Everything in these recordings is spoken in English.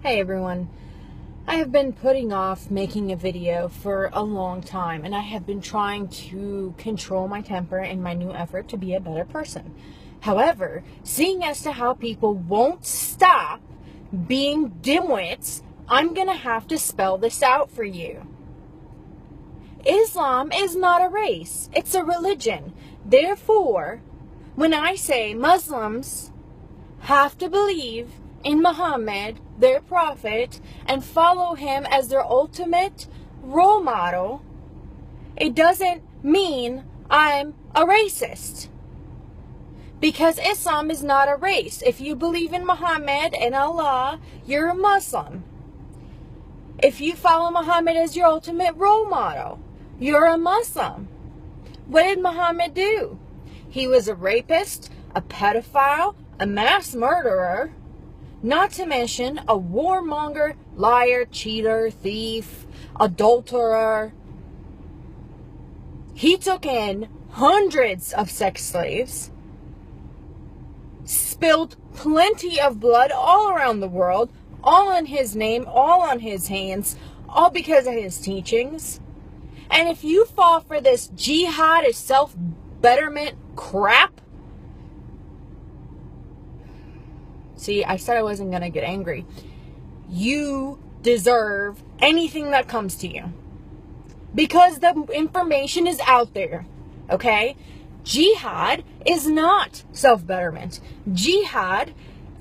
Hey everyone, I have been putting off making a video for a long time, and I have been trying to control my temper in my new effort to be a better person. However, seeing as to how people won't stop being dimwits, I'm gonna have to spell this out for you. Islam is not a race, it's a religion. Therefore, when I say Muslims have to believe in Muhammad, their prophet, and follow him as their ultimate role model, it doesn't mean I'm a racist. Because Islam is not a race. If you believe in Muhammad and Allah, you're a Muslim. If you follow Muhammad as your ultimate role model, you're a Muslim. What did Muhammad do? He was a rapist, a pedophile, a mass murderer, not to mention a warmonger, liar, cheater, thief, adulterer. He took in hundreds of sex slaves, spilled plenty of blood all around the world, all in his name, all on his hands, all because of his teachings. And if you fall for this jihad is self-betterment crap, see, I said I wasn't going to get angry. You deserve anything that comes to you. Because the information is out there. Okay? Jihad is not self-betterment. Jihad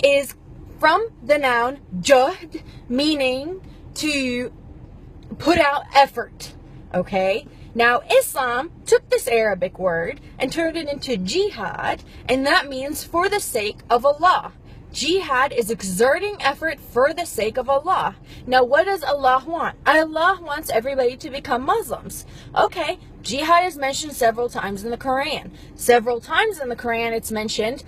is from the noun juhd, meaning to put out effort. Okay? Now, Islam took this Arabic word and turned it into jihad, and that means for the sake of Allah. Jihad is exerting effort for the sake of Allah. Now, what does Allah want? Allah wants everybody to become Muslims. Okay, jihad is mentioned several times in the Quran. Several times in the Quran it's mentioned,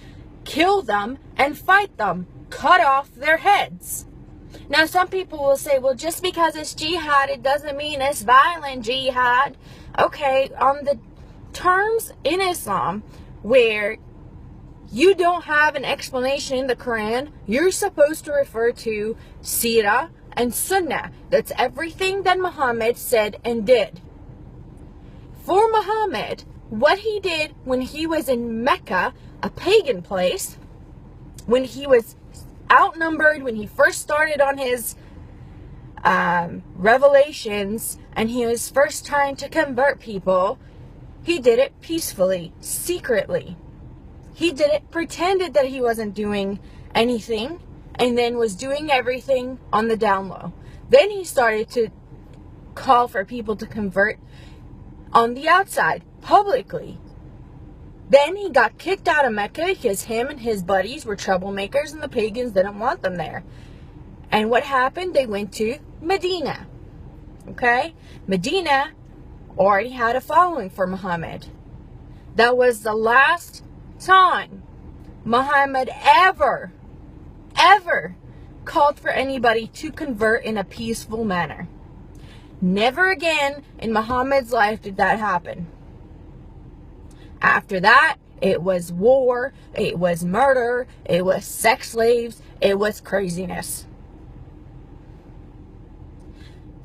kill them and fight them. Cut off their heads. Now, some people will say, well, just because it's jihad, it doesn't mean it's violent jihad. Okay, on the terms in Islam where you don't have an explanation in the Quran, you're supposed to refer to Sirah and Sunnah. That's everything that Muhammad said and did. For Muhammad, what he did when he was in Mecca, a pagan place, when he was outnumbered, when he first started on his revelations and he was first trying to convert people, he did it peacefully, secretly. He did it, pretended that he wasn't doing anything, and then was doing everything on the down low. Then he started to call for people to convert on the outside, publicly. Then he got kicked out of Mecca because him and his buddies were troublemakers and the pagans didn't want them there. And what happened? They went to Medina. Okay? Medina already had a following for Muhammad. That was the last time Muhammad ever called for anybody to convert in a peaceful manner. Never again in Muhammad's life did that happen. After that, it was war, it was murder, it was sex slaves, it was craziness.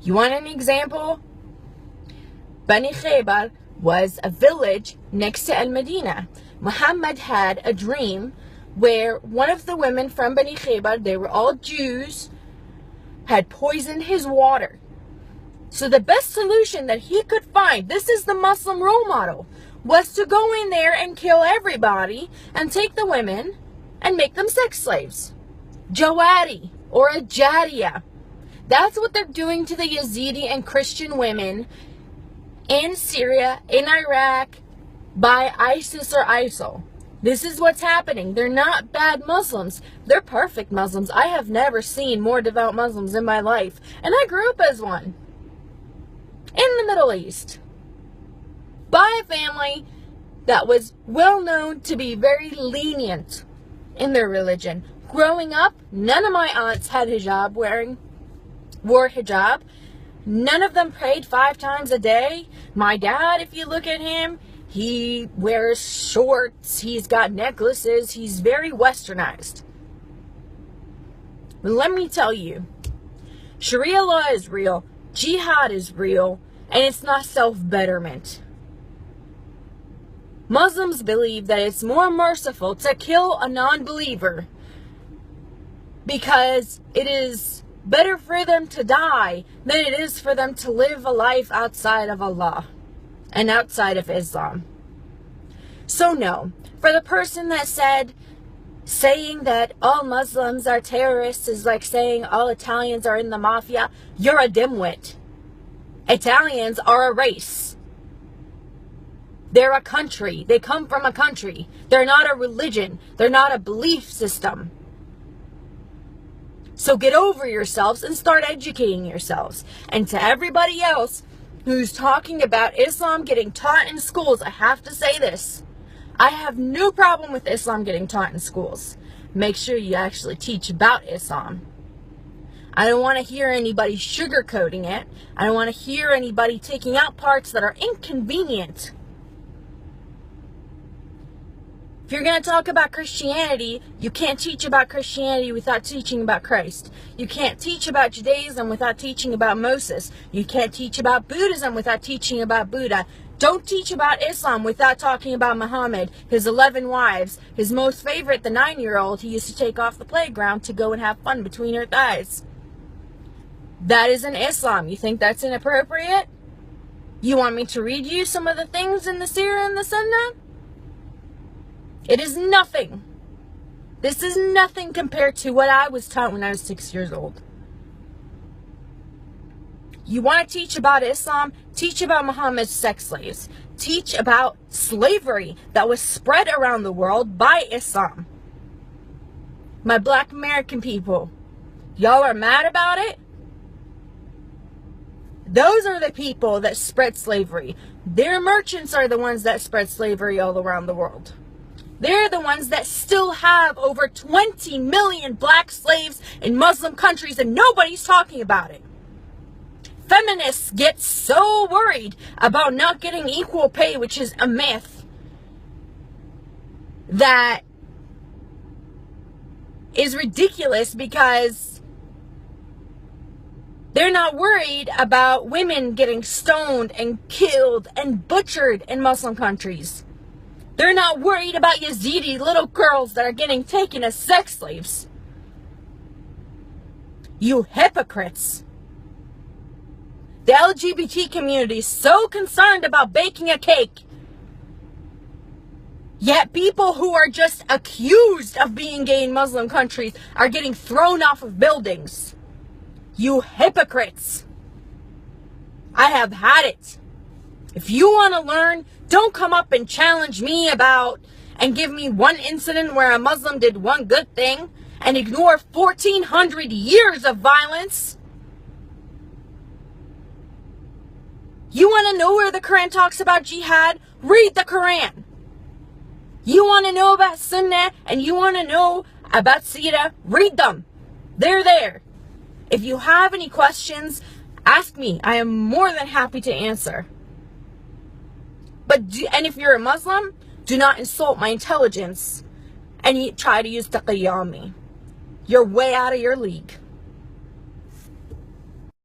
You want an example? Bani Khaybar was a village next to Al-Medina. Muhammad had a dream where one of the women from Bani Khaybar, they were all Jews, had poisoned his water. So the best solution that he could find, this is the Muslim role model, was to go in there and kill everybody and take the women and make them sex slaves. Jawari or a Jariya. That's what they're doing to the Yazidi and Christian women in Syria, in Iraq, by ISIS or ISIL. This is what's happening. They're not bad Muslims. They're perfect Muslims. I have never seen more devout Muslims in my life. And I grew up as one. In the Middle East. By a family that was well known to be very lenient in their religion. Growing up, none of my aunts had wore hijab. None of them prayed 5 times a day. My dad, if you look at him, he wears shorts, he's got necklaces, he's very westernized. But let me tell you, Sharia law is real. Jihad is real. And it's not self-betterment. Muslims believe that it's more merciful to kill a non-believer because it is better for them to die than it is for them to live a life outside of Allah and outside of Islam. So no, for the person that said saying that all Muslims are terrorists is like saying all Italians are in the mafia, you're a dimwit. Italians are a race. They're a country. They come from a country. They're not a religion. They're not a belief system. So get over yourselves and start educating yourselves. And to everybody else who's talking about Islam getting taught in schools, I have to say this. I have no problem with Islam getting taught in schools. Make sure you actually teach about Islam. I don't want to hear anybody sugarcoating it. I don't want to hear anybody taking out parts that are inconvenient. If you're going to talk about Christianity, you can't teach about Christianity without teaching about Christ. You can't teach about Judaism without teaching about Moses. You can't teach about Buddhism without teaching about Buddha. Don't teach about Islam without talking about Muhammad, his 11 wives, his most favorite, the 9-year-old he used to take off the playground to go and have fun between her thighs. That isn't Islam. You think that's inappropriate? You want me to read you some of the things in the Sirah and the Sunnah? It is nothing. This is nothing compared to what I was taught when I was 6 years old. You want to teach about Islam? Teach about Muhammad's sex slaves. Teach about slavery that was spread around the world by Islam. My black American people, y'all are mad about it? Those are the people that spread slavery. Their merchants are the ones that spread slavery all around the world. They're the ones that still have over 20 million black slaves in Muslim countries and nobody's talking about it. Feminists get so worried about not getting equal pay, which is a myth, that is ridiculous because they're not worried about women getting stoned and killed and butchered in Muslim countries. They're not worried about Yazidi little girls that are getting taken as sex slaves. You hypocrites. The LGBT community is so concerned about baking a cake. Yet people who are just accused of being gay in Muslim countries are getting thrown off of buildings. You hypocrites. I have had it. If you want to learn, don't come up and challenge me about and give me one incident where a Muslim did one good thing and ignore 1,400 years of violence. You want to know where the Quran talks about jihad? Read the Quran. You want to know about Sunnah and you want to know about Sirah? Read them. They're there. If you have any questions, ask me. I am more than happy to answer. And if you're a Muslim, do not insult my intelligence and try to use taqiyya on me. You're way out of your league.